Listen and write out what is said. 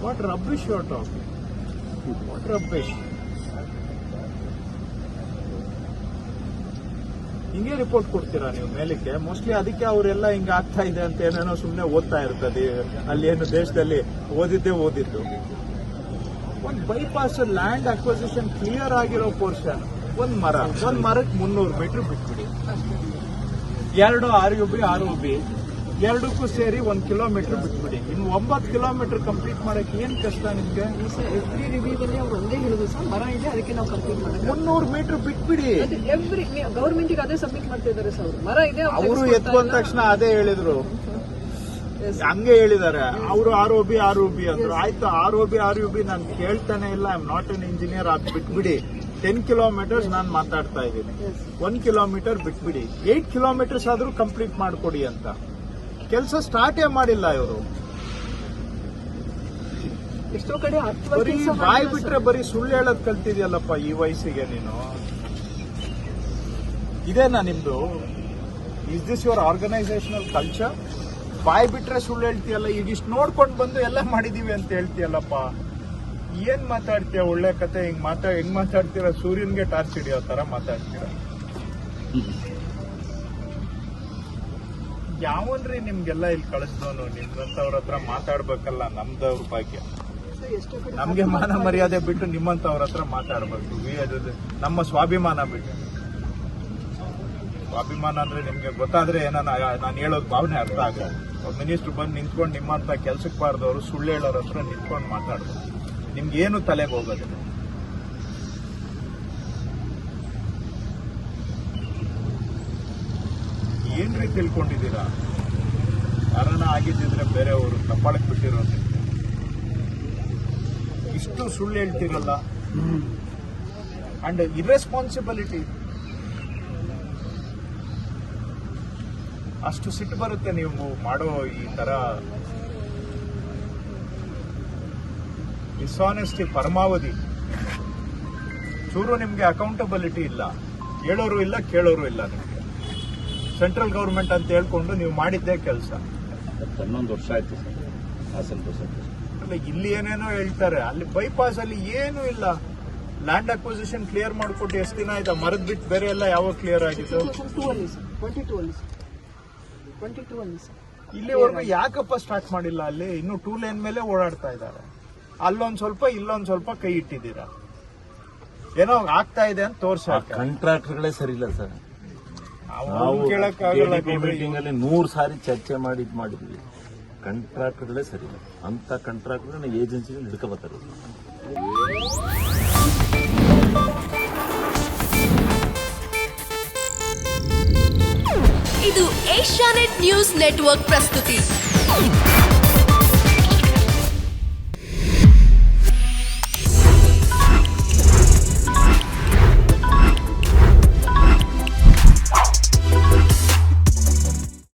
What rubbish you are talking? What rubbish? ಹಿಂಗೆ report ಕೊಡ್ತೀರಾ ನೀವು ಮೇಲಕ್ಕೆ? ಮೋಸ್ಟ್ಲಿ ಅದಕ್ಕೆ ಅವರೆಲ್ಲ ಹಿಂಗೆ ಆಗ್ತಾ ಇದೆ ಅಂತ ಏನೇನೋ ಸುಮ್ಮನೆ ಓದ್ತಾ ಇರ್ತದೆ. ಅಲ್ಲಿ ಏನು ದೇಶದಲ್ಲಿ ಓದಿದ್ದು ಒಂದು ಬೈಪಾಸ್ ಲ್ಯಾಂಡ್ ಅಕ್ವಿಸಿಷನ್ ಕ್ಲಿಯರ್ ಆಗಿರೋ ಪೋರ್ಷನ್, ಒಂದ್ ಮರಕ್ಕೆ 300 ಮೀಟರ್ ಬಿಟ್ಬಿಡಿ. 2 RUB ಎರಡಕ್ಕೂ ಸೇರಿ 1 ಕಿಲೋಮೀಟರ್ ಬಿಟ್ಬಿಡಿ. ಇನ್ನು 9 ಕಿಲೋಮೀಟರ್ ಕಂಪ್ಲೀಟ್ ಮಾಡಕ್ಕೆ ಏನ್ ಕಷ್ಟ ನಿಮ್ಗೆ? ಎವ್ರಿ ರಿವ್ಯೂದಲ್ಲಿ ಅವ್ರು ಒಂದೇ ಹೇಳುದು ಸರ್, ಮರ ಇದೆ ಅದಕ್ಕೆ ನಾವು ಕಂಪ್ಲೀಟ್ ಮಾಡೋದು. 300 ಮೀಟರ್ ಬಿಟ್ಬಿಡಿ. ಎವ್ರಿ ಗವರ್ಮೆಂಟ್ ಅದೇ ಸಬ್ಮಿಟ್ ಮಾಡ್ತಾ ಇದ್ದಾರೆ ಸರ್. ಮರ ಇದೆ ಅವರು ಎತ್ಕೊಂಡ ತಕ್ಷಣ ಅದೇ ಹೇಳಿದ್ರು, ಹಂಗೆ ಹೇಳಿದ್ದಾರೆ. ಅವರು ROB ಅಂದ್ರು. ಆಯ್ತು, ROB ನಾನು ಕೇಳ್ತಾನೆ ಇಲ್ಲ. I am not an engineer. ಅದು ಬಿಟ್ಬಿಡಿ. 10 ಕಿಲೋಮೀಟರ್ಸ್ ನಾನು ಮಾತಾಡ್ತಾ ಇದ್ದೀನಿ. 1 ಕಿಲೋಮೀಟರ್ ಬಿಟ್ಬಿಡಿ. 8 ಕಿಲೋಮೀಟರ್ಸ್ ಆದ್ರೂ ಕಂಪ್ಲೀಟ್ ಮಾಡ್ಕೊಡಿ ಅಂತ. ಕೆಲಸ ಸ್ಟಾರ್ಟೇ ಮಾಡಿಲ್ಲ ಇವರು. ಎಷ್ಟೋ ಕಡೆ ಬರೀ ಬಾಯ್ ಬಿಟ್ರೆ ಬರೀ ಸುಳ್ಳು ಹೇಳೋದ್ ಕಲ್ತಿದ್ಯಲ್ಲಪ್ಪ ಈ ವಯಸ್ಸಿಗೆ ನೀನು. ಇದೇನಾ ನಿಮ್ದು? Is this your organisational culture? ಬಾಯ್ ಬಿಟ್ರೆ ಸುಳ್ಳು ಹೇಳ್ತೀಯಲ್ಲ. ಈಗ ಇಷ್ಟು ನೋಡ್ಕೊಂಡು ಬಂದು ಎಲ್ಲ ಮಾಡಿದೀವಿ ಅಂತ ಹೇಳ್ತೀಯಲ್ಲಪ್ಪ. ಏನ್ ಮಾತಾಡ್ತೀಯ? ಒಳ್ಳೆ ಕತೆ. ಹೆಂಗ್ ಮಾತಾಡ್ತೀರ? ಸೂರ್ಯನ್ಗೆ ಟಾರ್ಚ್ ಹಿಡಿಯೋ ತರ ಮಾತಾಡ್ತೀರ. ಯಾವನ್ರಿ ನಿಮ್ಗೆಲ್ಲ ಇಲ್ಲಿ ಕಳಿಸ್ದವನು? ನಿಮ್ಮಂತವ್ರ ಹತ್ರ ಮಾತಾಡ್ಬೇಕಲ್ಲ. ನಮ್ದವ್ರ ಭಾಗ್ಯ. ನಮ್ಗೆ ಮಾನ ಮರ್ಯಾದೆ ಬಿಟ್ಟು ನಿಮ್ಮಂತವ್ರ ಹತ್ರ ಮಾತಾಡ್ಬೇಕು. ನಮ್ಮ ಸ್ವಾಭಿಮಾನ ಬಿಟ್ಟು. ಸ್ವಾಭಿಮಾನ ಅಂದ್ರೆ ನಿಮ್ಗೆ ಗೊತ್ತಾದ್ರೆ ನಾನು ಹೇಳೋದು ಭಾವನೆ ಅರ್ಥ ಆಗಲ್ಲ. ಮಿನಿಸ್ಟರ್ ಬಂದು ನಿಂತ್ಕೊಂಡು ನಿಮ್ಮಂತ ಕೆಲ್ಸಕ್ಕೆ ಬಾರ್ದವ್ರು ಸುಳ್ಳು ಹೇಳೋರ ಹತ್ರ ನಿಂತ್ಕೊಂಡು ಮಾತಾಡ್ಬೇಕು. ನಿಮ್ಗೇನು ತಲೆಗೆ ಹೋಗೋದಿಲ್ಲ. ಏನ್ರಿ ತಿಳ್ಕೊಂಡಿದ್ದೀರಾ? ಕಾರಣ ಆಗಿದ್ದಿದ್ರೆ ಬೇರೆಯವರು ತಪ್ಪಾಳಕ್ ಬಿಟ್ಟಿರೋದು. ಇಷ್ಟು ಸುಳ್ಳು ಹೇಳ್ತಿರಲ್ಲ. And irresponsibility. ಅಷ್ಟು ಸಿಟ್ಟು ಬರುತ್ತೆ ನೀವು ಮಾಡೋ ಈ ತರ ಡಿಸ್ಆನೆಸ್ಟಿ ಪರಮಾವಧಿ. ಚೂರು ನಿಮ್ಗೆ ಅಕೌಂಟಬಿಲಿಟಿ ಇಲ್ಲ. ಹೇಳೋರು ಇಲ್ಲ, ಕೇಳೋರು ಇಲ್ಲ. ನಿಮ್ಗೆ ಸೆಂಟ್ರಲ್ ಗವರ್ಮೆಂಟ್ ಅಂತ ಹೇಳ್ಕೊಂಡು ನೀವು ಮಾಡಿದ್ದೇ ಕೆಲಸ. 11 ವರ್ಷ ಆಯ್ತು ಸರ್. ಅಲ್ಲ, ಇಲ್ಲಿ ಏನೇನೋ ಹೇಳ್ತಾರೆ. ಅಲ್ಲಿ ಬೈಪಾಸ್ ಅಲ್ಲಿ ಏನೂ ಇಲ್ಲ. ಲ್ಯಾಂಡ್ ಅಕ್ವಿಸಿಷನ್ ಕ್ಲಿಯರ್ ಮಾಡಿಕೊಟ್ಟು ಎಷ್ಟು ದಿನ ಆಯ್ತಾ? ಮರದ ಬಿಟ್ಟು ಬೇರೆ ಎಲ್ಲ ಯಾವಾಗ ಕ್ಲಿಯರ್ ಆಗಿತ್ತು? 22 ಇಲ್ಲಿವರೆಗೂ ಯಾಕಪ್ಪ ಸ್ಟಾರ್ಟ್ ಮಾಡಿಲ್ಲ? ಅಲ್ಲಿ ಇನ್ನು 2 ಲೇನ್ ಮೇಲೆ ಓಡಾಡ್ತಾ ಇದ್ದಾರೆ. ಅಲ್ಲೊಂದ್ ಸ್ವಲ್ಪ ಇಲ್ಲೊಂದ್ ಸ್ವಲ್ಪ ಕೈ ಇಟ್ಟಿದ್ದೀರಾ. ಏನೋ ಆಗ್ತಾ ಇದೆ ಅಂತ ತೋರ್ಸಾಕ. ಕಾಂಟ್ರಾಕ್ಟರ್ಗಳೇ ಸರಿ ಇಲ್ಲ ಸರ್. ನಾವು ಮೀಟಿಂಗ್ ಅಲ್ಲಿ 100 ಸಾರಿ ಚರ್ಚೆ ಮಾಡಿದ್ವಿ. ಕಾಂಟ್ರಾಕ್ಟರ್ಗಳೇ ಸರಿ ಇಲ್ಲ. ಅಂತ ಕಾಂಟ್ರಾಕ್ಟರ್ ಏಜೆನ್ಸಿ ಹಿಡ್ಕೋಬರ್ತಾರೆ. ಇದು ಏಷ್ಯಾನೆಟ್ ನ್ಯೂಸ್ ನೆಟ್ವರ್ಕ್ ಪ್ರಸ್ತುತಿ.